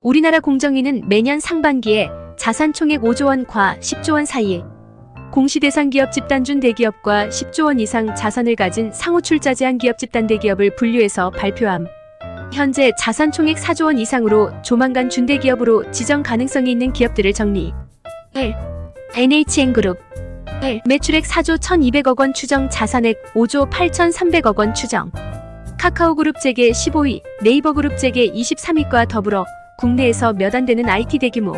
우리나라 공정위는 매년 상반기에 자산 총액 5조 원과 10조 원 사이에 공시대상 기업 집단준 대기업과 10조 원 이상 자산을 가진 상호출자 제한 기업 집단 대기업을 분류해서 발표함. 현재 자산 총액 4조 원 이상으로 조만간 준대기업으로 지정 가능성이 있는 기업들을 정리. 1. NHN그룹. 1. 매출액 4조 1200억 원 추정, 자산액 5조 8300억 원 추정. 카카오그룹 재계 15위, 네이버그룹 재계 23위과 더불어 국내에서 몇 안 되는 IT 대규모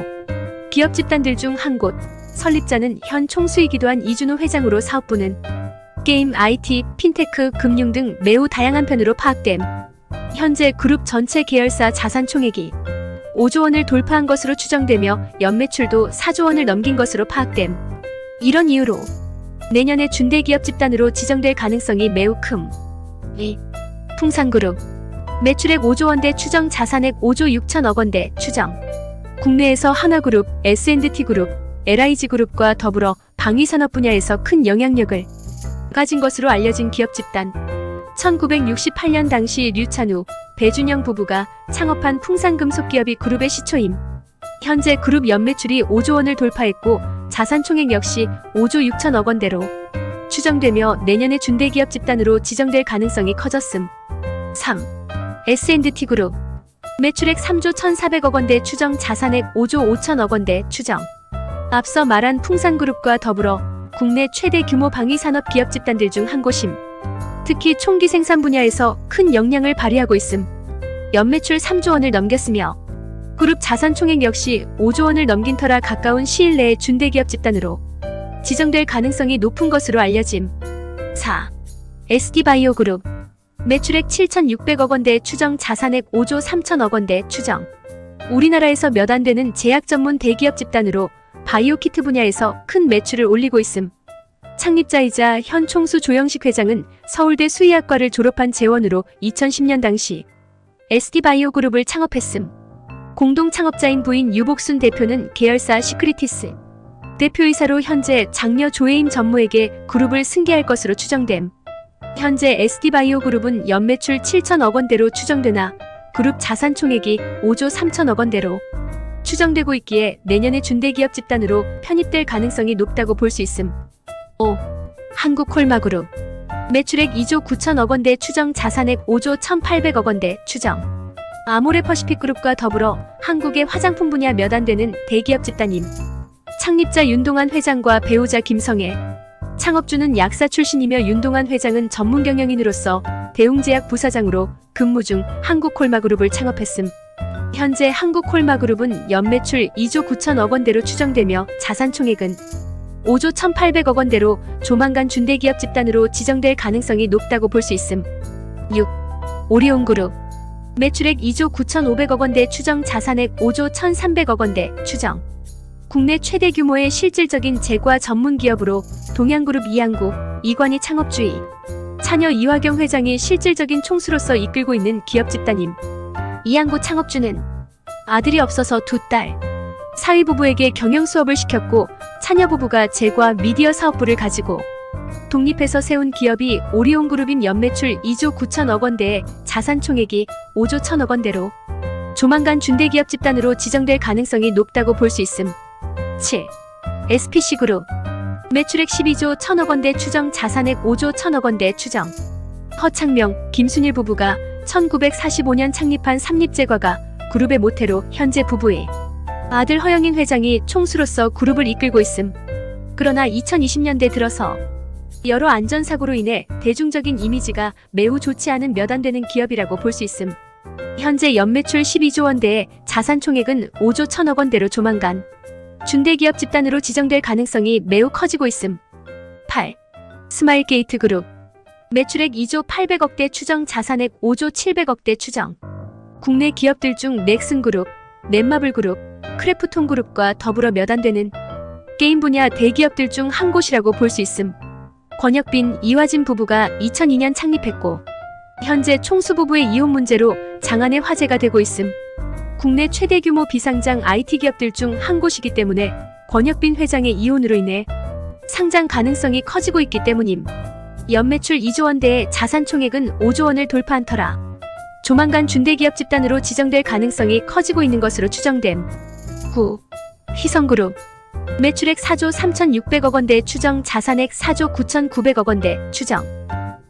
기업 집단들 중 한 곳. 설립자는 현 총수이기도 한 이준호 회장으로 사업부는 게임, IT, 핀테크, 금융 등 매우 다양한 편으로 파악됨. 현재 그룹 전체 계열사 자산 총액이 5조 원을 돌파한 것으로 추정되며 연매출도 4조 원을 넘긴 것으로 파악됨. 이런 이유로 내년에 준대기업 집단으로 지정될 가능성이 매우 큼. 2. 풍산그룹. 매출액 5조 원대 추정, 자산액 5조 6천억 원대 추정. 국내에서 하나그룹, S&T그룹, LIG그룹과 더불어 방위산업 분야에서 큰 영향력을 가진 것으로 알려진 기업 집단. 1968년 당시 류찬우, 배준영 부부가 창업한 풍산금속기업이 그룹의 시초임. 현재 그룹 연매출이 5조 원을 돌파했고 자산 총액 역시 5조 6천억 원대로 추정되며 내년에 준대기업 집단으로 지정될 가능성이 커졌음. 3. S&T그룹. 매출액 3조 1,400억 원대 추정, 자산액 5조 5천억 원대 추정. 앞서 말한 풍산그룹과 더불어 국내 최대 규모 방위산업 기업 집단들 중 한 곳임. 특히 총기 생산 분야에서 큰 역량을 발휘하고 있음. 연매출 3조 원을 넘겼으며 그룹 자산 총액 역시 5조 원을 넘긴 터라 가까운 시일 내에 준대기업 집단으로 지정될 가능성이 높은 것으로 알려짐. 4. SD바이오그룹. 매출액 7,600억 원대 추정, 자산액 5조 3천억 원대 추정. 우리나라에서 몇 안 되는 제약 전문 대기업 집단으로 바이오 키트 분야에서 큰 매출을 올리고 있음. 창립자이자 현 총수 조영식 회장은 서울대 수의학과를 졸업한 재원으로 2010년 당시 SD바이오그룹을 창업했음. 공동 창업자인 부인 유복순 대표는 계열사 시크리티스 대표이사로 현재 장녀 조혜임 전무에게 그룹을 승계할 것으로 추정됨. 현재 SD바이오그룹은 연매출 7천억 원대로 추정되나 그룹 자산 총액이 5조 3천억 원대로 추정되고 있기에 내년에 준대기업 집단으로 편입될 가능성이 높다고 볼 수 있음. 5. 한국콜마그룹. 매출액 2조 9천억 원대 추정, 자산액 5조 1,800억 원대 추정. 아모레퍼시픽그룹과 더불어 한국의 화장품 분야 몇 안 되는 대기업 집단임. 창립자 윤동환 회장과 배우자 김성애, 창업주는 약사 출신이며 윤동환 회장은 전문 경영인으로서 대웅제약 부사장으로 근무 중 한국콜마그룹을 창업했음. 현재 한국콜마그룹은 연매출 2조 9천억 원대로 추정되며 자산 총액은 5조 1,800억 원대로 조만간 준대기업 집단으로 지정될 가능성이 높다고 볼 수 있음. 6. 오리온그룹. 매출액 2조 9,500억 원대 추정, 자산액 5조 1,300억 원대 추정. 국내 최대 규모의 실질적인 제과 전문 기업으로 동양그룹 이양구, 이관희 창업주의, 차녀 이화경 회장이 실질적인 총수로서 이끌고 있는 기업 집단임. 이양구 창업주는 아들이 없어서 두 딸, 사위 부부에게 경영 수업을 시켰고 차녀 부부가 제과 미디어 사업부를 가지고 독립해서 세운 기업이 오리온그룹임. 연매출 2조 9천억 원대에 자산 총액이 5조 1천억 원대로 조만간 준대기업 집단으로 지정될 가능성이 높다고 볼 수 있음. 7. SPC그룹. 매출액 12조 1천억 원대 추정, 자산액 5조 1천억 원대 추정. 허창명, 김순일 부부가 1945년 창립한 삼립제과가 그룹의 모태로 현재 부부의 아들 허영인 회장이 총수로서 그룹을 이끌고 있음. 그러나 2020년대 들어서 여러 안전사고로 인해 대중적인 이미지가 매우 좋지 않은 몇 안 되는 기업이라고 볼 수 있음. 현재 연매출 12조 원대에 자산 총액은 5조 1천억 원대로 조만간 준대기업 집단으로 지정될 가능성이 매우 커지고 있음. 8. 스마일게이트그룹. 매출액 2조 800억대 추정, 자산액 5조 700억대 추정. 국내 기업들 중 넥슨그룹, 넷마블그룹, 크래프톤그룹과 더불어 몇 안 되는 게임 분야 대기업들 중 한 곳이라고 볼 수 있음. 권혁빈, 이화진 부부가 2002년 창립했고 현재 총수 부부의 이혼 문제로 장안의 화제가 되고 있음. 국내 최대 규모 비상장 IT 기업들 중 한 곳이기 때문에 권혁빈 회장의 이혼으로 인해 상장 가능성이 커지고 있기 때문임. 연매출 2조 원대에 자산 총액은 5조 원을 돌파한 터라 조만간 준대기업 집단으로 지정될 가능성이 커지고 있는 것으로 추정됨. 9. 희성그룹. 매출액 4조 3,600억 원대 추정, 자산액 4조 9,900억 원대 추정.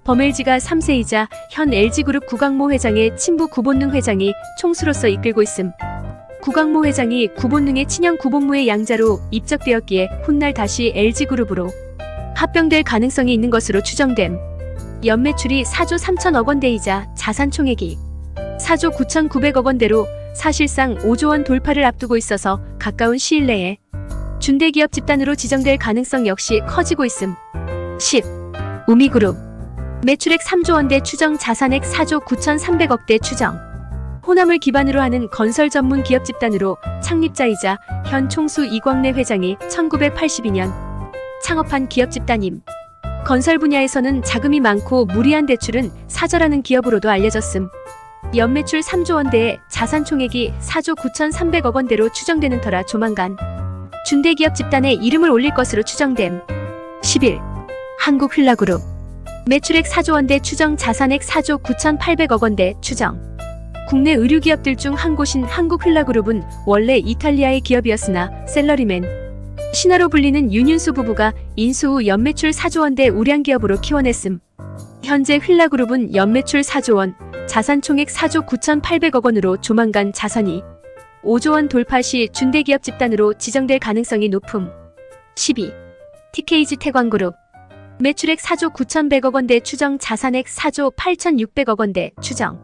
범LG가 3세이자 현 LG그룹 구광모 회장의 친부 구본능 회장이 총수로서 이끌고 있음. 구광모 회장이 구본능의 친형 구본무의 양자로 입적되었기에 훗날 다시 LG그룹으로 합병될 가능성이 있는 것으로 추정됨. 연매출이 4조 3천억 원대이자 자산 총액이 4조 9,900억 원대로 사실상 5조 원 돌파를 앞두고 있어서 가까운 시일 내에 준대기업 집단으로 지정될 가능성 역시 커지고 있음. 10. 우미그룹. 매출액 3조 원대 추정, 자산액 4조 9,300억대 추정. 호남을 기반으로 하는 건설 전문 기업 집단으로 창립자이자 현 총수 이광래 회장이 1982년 창업한 기업 집단임. 건설 분야에서는 자금이 많고 무리한 대출은 사절하는 기업으로도 알려졌음. 연매출 3조 원대에 자산 총액이 4조 9,300억 원대로 추정되는 터라 조만간 준대기업 집단에 이름을 올릴 것으로 추정됨. 11. 한국휠라그룹. 매출액 4조 원대 추정, 자산액 4조 9,800억 원대 추정. 국내 의류기업들 중 한 곳인 한국휠라그룹은 원래 이탈리아의 기업이었으나 셀러리맨 신화로 불리는 윤윤수 부부가 인수 후 연매출 4조 원대 우량기업으로 키워냈음. 현재 휠라그룹은 연매출 4조 원, 자산 총액 4조 9,800억 원으로 조만간 자산이 5조 원 돌파 시 준대기업 집단으로 지정될 가능성이 높음. 12. TKG 태광그룹. 매출액 4조 9,100억 원대 추정, 자산액 4조 8,600억 원대 추정.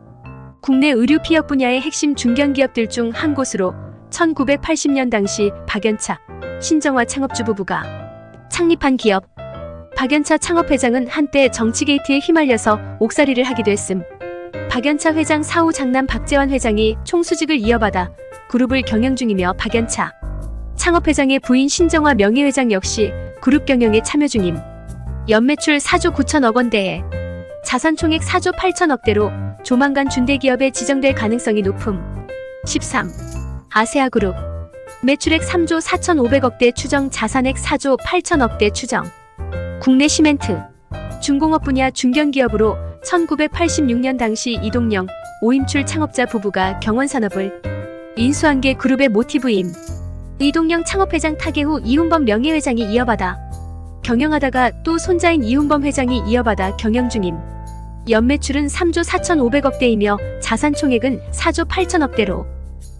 국내 의류 피업 분야의 핵심 중견기업들 중 한 곳으로 1980년 당시 박연차, 신정화 창업주 부부가 창립한 기업. 박연차 창업회장은 한때 정치 게이트에 휘말려서 옥살이를 하기도 했음. 박연차 회장 사후 장남 박재환 회장이 총수직을 이어받아 그룹을 경영 중이며 박연차 창업회장의 부인 신정화 명예회장 역시 그룹 경영에 참여 중임. 연매출 4조 9천억 원대에 자산 총액 4조 8천억대로 조만간 준대기업에 지정될 가능성이 높음. 13. 아세아그룹. 매출액 3조 4,500억대 추정, 자산액 4조 8천억대 추정. 국내 시멘트, 중공업 분야 중견기업으로 1986년 당시 이동영, 오임출 창업자 부부가 경원산업을 인수한 게 그룹의 모티브임. 이동영 창업회장 타계 후 이훈범 명예회장이 이어받아 경영하다가 또 손자인 이훈범 회장이 이어받아 경영 중임. 연매출은 3조 4,500억대이며 자산 총액은 4조 8천억대로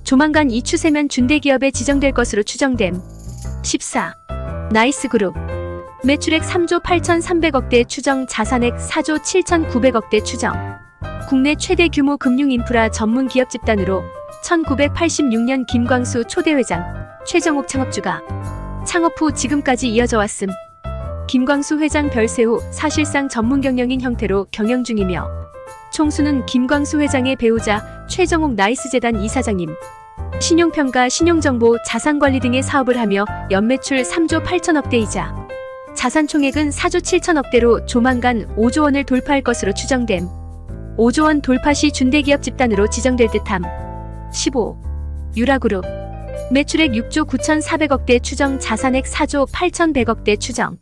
조만간 이 추세면 준대기업에 지정될 것으로 추정됨. 14. 나이스그룹. 매출액 3조 8,300억대 추정, 자산액 4조 7,900억대 추정. 국내 최대 규모 금융인프라 전문 기업 집단으로 1986년 김광수 초대 회장, 최정옥 창업주가 창업 후 지금까지 이어져 왔음. 김광수 회장 별세 후 사실상 전문 경영인 형태로 경영 중이며 총수는 김광수 회장의 배우자 최정옥 나이스재단 이사장님. 신용평가, 신용정보, 자산관리 등의 사업을 하며 연매출 3조 8천억대이자 자산 총액은 4조 7천억대로 조만간 5조 원을 돌파할 것으로 추정됨. 5조 원 돌파 시 준대기업 집단으로 지정될 듯함. 15. 유라그룹. 매출액 6조 9,400억대 추정, 자산액 4조 8,100억대 추정.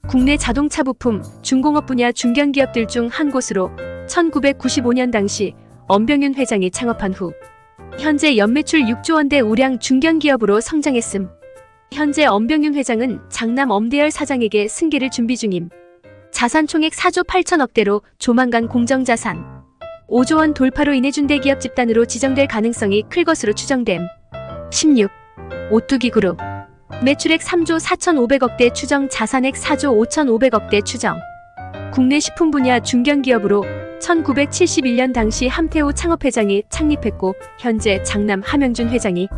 국내 자동차 부품, 중공업 분야 중견기업들 중 한 곳으로 1995년 당시 엄병윤 회장이 창업한 후 현재 연매출 6조 원대 우량 중견기업으로 성장했음. 현재 엄병윤 회장은 장남 엄대열 사장에게 승계를 준비 중임. 자산 총액 4조 8천억대로 조만간 공정자산 5조 원 돌파로 인해 준대기업 집단으로 지정될 가능성이 클 것으로 추정됨. 16. 오뚜기그룹. 매출액 3조 4,500억대 추정, 자산액 4조 5,500억대 추정. 국내 식품 분야 중견기업으로 1971년 당시 함태호 창업회장이 창립했고 현재 장남 함영준 회장이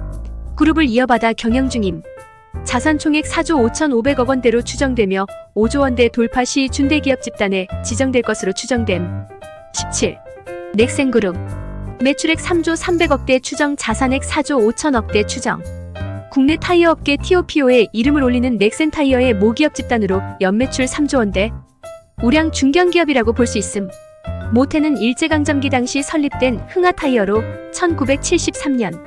그룹을 이어받아 경영 중임. 자산 총액 4조 5,500억 원대로 추정되며 5조 원대 돌파 시 준대기업 집단에 지정될 것으로 추정됨. 17. 넥센그룹. 매출액 3조 300억대 추정, 자산액 4조 5천억대 추정. 국내 타이어 업계 TOPO에 이름을 올리는 넥센타이어의 모기업 집단으로 연매출 3조 원대 우량 중견기업이라고 볼 수 있음. 모태는 일제강점기 당시 설립된 흥하타이어로 1973년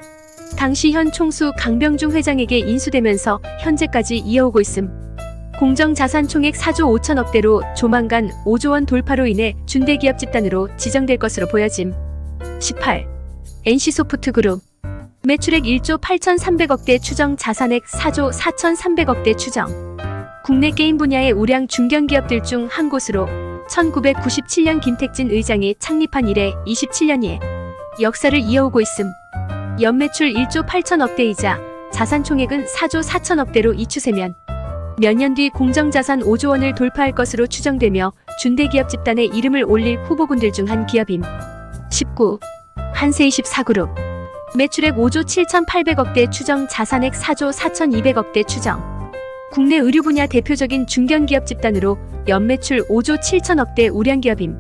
당시 현 총수 강병중 회장에게 인수되면서 현재까지 이어오고 있음. 공정자산 총액 4조 5천억대로 조만간 5조 원 돌파로 인해 준대기업 집단으로 지정될 것으로 보여짐. 18. NC소프트그룹. 매출액 1조 8,300억대 추정, 자산액 4조 4,300억대 추정. 국내 게임 분야의 우량 중견기업들 중 한 곳으로 1997년 김택진 의장이 창립한 이래 27년의 역사를 이어오고 있음. 연매출 1조 8천억대이자 자산 총액은 4조 4천억대로 이 추세면 몇 년 뒤 공정자산 5조 원을 돌파할 것으로 추정되며 준대기업 집단에 이름을 올릴 후보군들 중 한 기업임. 19. 한세24그룹. 매출액 5조 7,800억대 추정, 자산액 4조 4,200억대 추정. 국내 의류 분야 대표적인 중견기업 집단으로 연매출 5조 7천억대 우량기업임.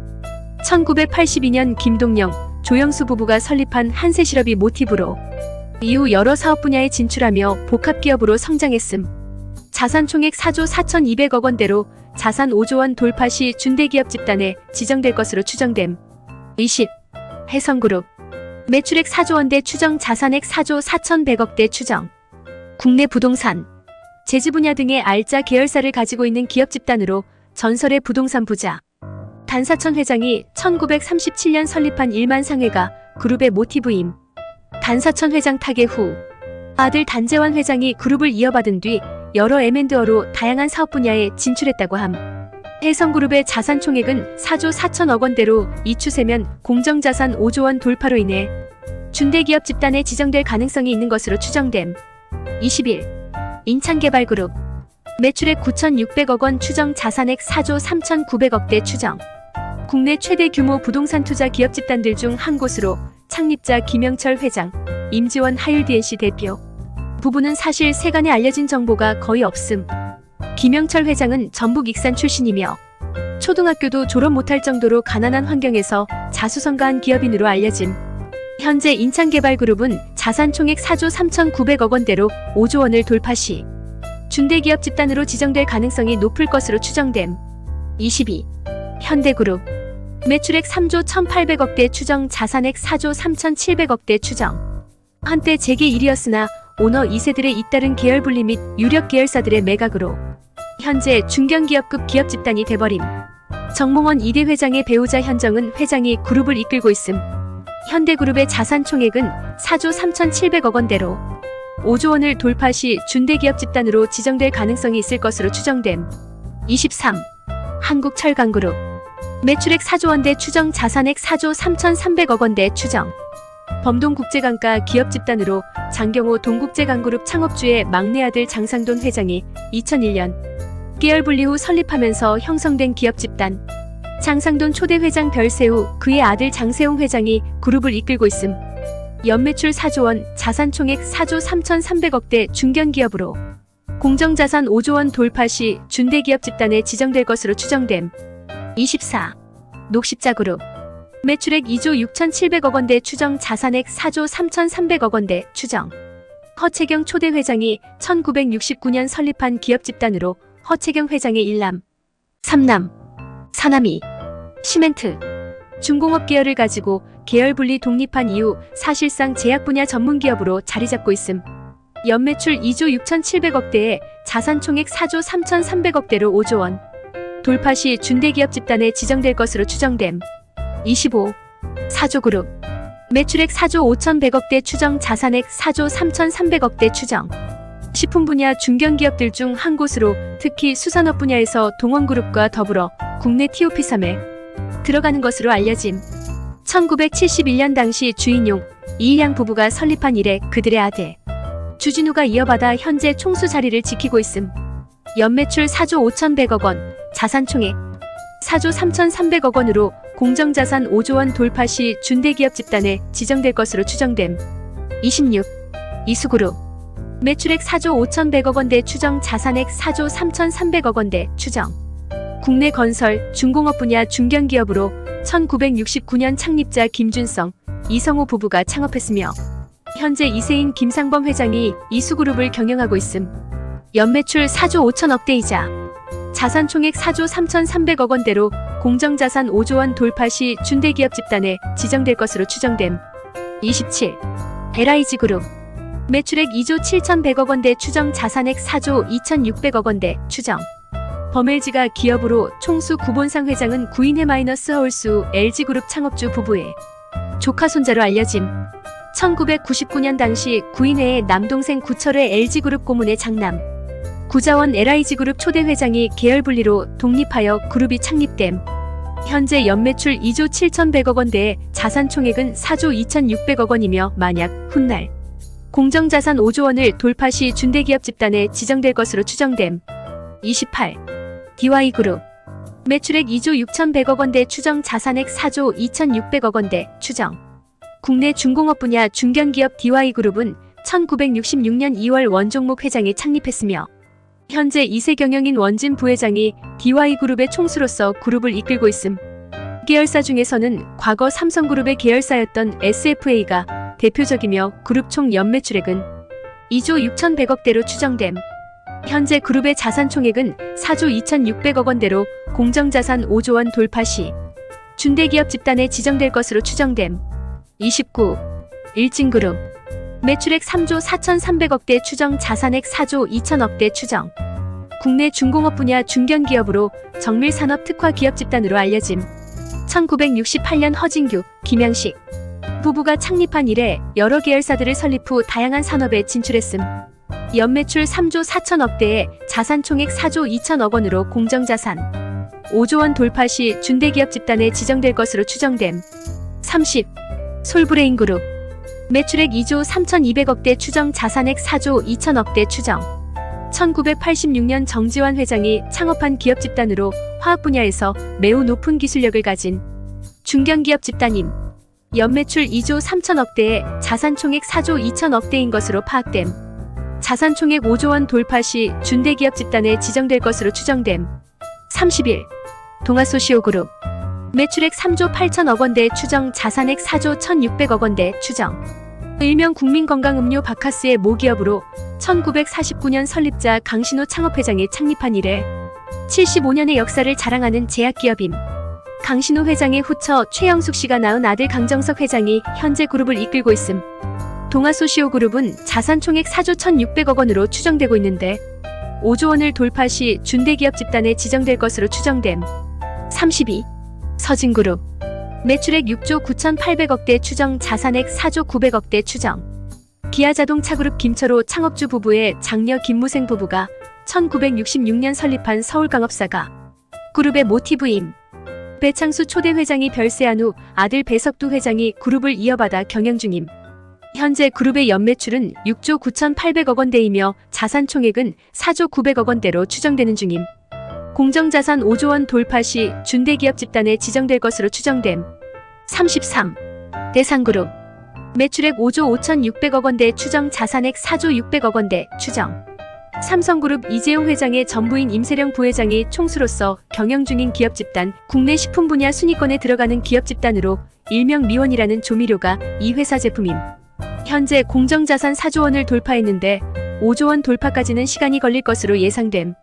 1982년 김동영, 조영수 부부가 설립한 한세실업이 모티브로 이후 여러 사업 분야에 진출하며 복합기업으로 성장했음. 자산 총액 4조 4,200억 원대로 자산 5조 원 돌파 시 준대기업 집단에 지정될 것으로 추정됨. 20. 해성그룹. 매출액 4조 원대 추정, 자산액 4조 4,100억대 추정. 국내 부동산, 제지 분야 등의 알짜 계열사를 가지고 있는 기업 집단으로 전설의 부동산 부자 단사천 회장이 1937년 설립한 일만상회가 그룹의 모티브임. 단사천 회장 타계 후 아들 단재환 회장이 그룹을 이어받은 뒤 여러 M&A로 다양한 사업 분야에 진출했다고 함. 해성그룹의 자산 총액은 4조 4천억 원대로 이 추세면 공정자산 5조 원 돌파로 인해 준대기업 집단에 지정될 가능성이 있는 것으로 추정됨. 21. 인창개발그룹. 매출액 9,600억 원 추정, 자산액 4조 3,900억대 추정. 국내 최대 규모 부동산 투자 기업 집단들 중 한 곳으로 창립자 김영철 회장, 임지원 하율-DNC 대표 부부는 사실 세간에 알려진 정보가 거의 없음. 김영철 회장은 전북 익산 출신이며 초등학교도 졸업 못할 정도로 가난한 환경에서 자수성가한 기업인으로 알려짐. 현재 인창개발그룹은 자산 총액 4조 3,900억 원대로 5조 원을 돌파 시 준대기업 집단으로 지정될 가능성이 높을 것으로 추정됨. 22. 현대그룹. 매출액 3조 1,800억대 추정, 자산액 4조 3,700억대 추정. 한때 재계 1위였으나 오너 2세들의 잇따른 계열 분리 및 유력 계열사들의 매각으로 현재 중견기업급 기업 집단이 돼버림. 정몽원 2대 회장의 배우자 현정은 회장이 그룹을 이끌고 있음. 현대그룹의 자산 총액은 4조 3,700억 원대로 5조 원을 돌파 시 준대기업 집단으로 지정될 가능성이 있을 것으로 추정됨. 23. 한국철강그룹. 매출액 4조 원대 추정, 자산액 4조 3,300억 원대 추정. 범동국제강가 기업 집단으로 장경호 동국제강그룹 창업주의 막내 아들 장상돈 회장이 2001년 계열 분리 후 설립하면서 형성된 기업 집단. 장상돈 초대 회장 별세 후 그의 아들 장세홍 회장이 그룹을 이끌고 있음. 연매출 4조 원, 자산 총액 4조 3,300억대 중견기업으로 공정자산 5조 원 돌파 시 준대기업 집단에 지정될 것으로 추정됨. 24. 녹십자그룹. 매출액 2조 6,700억 원대 추정, 자산액 4조 3,300억 원대 추정. 허채경 초대 회장이 1969년 설립한 기업 집단으로 허채경 회장의 일남, 삼남, 사남이 시멘트, 중공업 계열을 가지고 계열 분리 독립한 이후 사실상 제약 분야 전문 기업으로 자리 잡고 있음. 연매출 2조 6,700억대에 자산 총액 4조 3,300억대로 5조 원 돌파 시 준대기업 집단에 지정될 것으로 추정됨. 25. 사조그룹. 매출액 4조 5,100억대 추정, 자산액 4조 3,300억대 추정. 식품 분야 중견기업들 중 한 곳으로 특히 수산업 분야에서 동원그룹과 더불어 국내 TOP3에 들어가는 것으로 알려짐. 1971년 당시 주인용, 이일양 부부가 설립한 이래 그들의 아들 주진우가 이어받아 현재 총수 자리를 지키고 있음. 연매출 4조 5,100억 원, 자산 총액 4조 3,300억 원으로 공정자산 5조 원 돌파 시 준대기업 집단에 지정될 것으로 추정됨. 26. 이수그룹. 매출액 4조 5,100억 원대 추정, 자산액 4조 3,300억 원대 추정. 국내 건설, 중공업 분야 중견기업으로 1969년 창립자 김준성, 이성호 부부가 창업했으며 현재 2세인 김상범 회장이 이수그룹을 경영하고 있음. 연매출 4조 5천억대이자 자산 총액 4조 3,300억 원대로 공정자산 5조 원 돌파 시 준대기업 집단에 지정될 것으로 추정됨. 27. LIG그룹. 매출액 2조 7,100억 원대 추정, 자산액 4조 2,600억 원대 추정. 범LG가 기업으로 총수 구본상 회장은 구인해 마이너스 허울수 LG그룹 창업주 부부에 조카 손자로 알려짐. 1999년 당시 구인회의 남동생 구철의 LG그룹 고문의 장남. 구자원 LIG그룹 초대 회장이 계열 분리로 독립하여 그룹이 창립됨. 현재 연매출 2조 7,100억 원대에 자산 총액은 4조 2,600억 원이며 만약 훗날 공정자산 5조 원을 돌파 시 준대기업 집단에 지정될 것으로 추정됨. 28. DY그룹 매출액 2조 6,100억 원대 추정 자산액 4조 2,600억 원대 추정. 국내 중공업 분야 중견기업 DY그룹은 1966년 2월 원종목 회장이 창립했으며 현재 2세 경영인 원진 부회장이 DY그룹의 총수로서 그룹을 이끌고 있음. 계열사 중에서는 과거 삼성그룹의 계열사였던 SFA가 대표적이며 그룹 총 연매출액은 2조 6,100억대로 추정됨. 현재 그룹의 자산 총액은 4조 2,600억 원대로 공정자산 5조 원 돌파 시 준대기업 집단에 지정될 것으로 추정됨. 29. 일진그룹 매출액 3조 4,300억대 추정 자산액 4조 2,000억대 추정. 국내 중공업 분야 중견기업으로 정밀산업 특화 기업 집단으로 알려짐. 1968년 허진규, 김양식 부부가 창립한 이래 여러 계열사들을 설립 후 다양한 산업에 진출했음. 연매출 3조 4천억대에 자산 총액 4조 2천억 원으로 공정자산 5조 원 돌파 시 준대기업 집단에 지정될 것으로 추정됨. 30. 솔브레인그룹 매출액 2조 3,200억대 추정 자산액 4조 2천억대 추정. 1986년 정지환 회장이 창업한 기업 집단으로 화학 분야에서 매우 높은 기술력을 가진 중견기업 집단임. 연매출 2조 3천억대에 자산 총액 4조 2천억대인 것으로 파악됨. 자산 총액 5조 원 돌파 시 준대기업 집단에 지정될 것으로 추정됨. 31. 동아소시오그룹 매출액 3조 8천억 원대 추정 자산액 4조 1,600억 원대 추정. 일명 국민건강음료 바카스의 모기업으로 1949년 설립자 강신호 창업회장이 창립한 이래 75년의 역사를 자랑하는 제약기업임. 강신호 회장의 후처 최영숙 씨가 낳은 아들 강정석 회장이 현재 그룹을 이끌고 있음. 동아소시오그룹은 자산 총액 4조 1,600억 원으로 추정되고 있는데 5조 원을 돌파 시 준대기업 집단에 지정될 것으로 추정됨. 32. 서진그룹 매출액 6조 9,800억대 추정 자산액 4조 900억대 추정. 기아자동차그룹 김철호 창업주 부부의 장녀 김무생 부부가 1966년 설립한 서울광업사가 그룹의 모티브임. 배창수 초대 회장이 별세한 후 아들 배석두 회장이 그룹을 이어받아 경영 중임. 현재 그룹의 연매출은 6조 9,800억 원대이며 자산 총액은 4조 900억 원대로 추정되는 중임. 공정자산 5조 원 돌파 시 준대기업 집단에 지정될 것으로 추정됨. 33. 대상그룹 매출액 5조 5,600억 원대 추정 자산액 4조 600억 원대 추정. 삼성그룹 이재용 회장의 전부인 임세령 부회장이 총수로서 경영 중인 기업 집단, 국내 식품 분야 순위권에 들어가는 기업 집단으로 일명 미원이라는 조미료가 이 회사 제품임. 현재 공정자산 4조 원을 돌파했는데 5조 원 돌파까지는 시간이 걸릴 것으로 예상됨.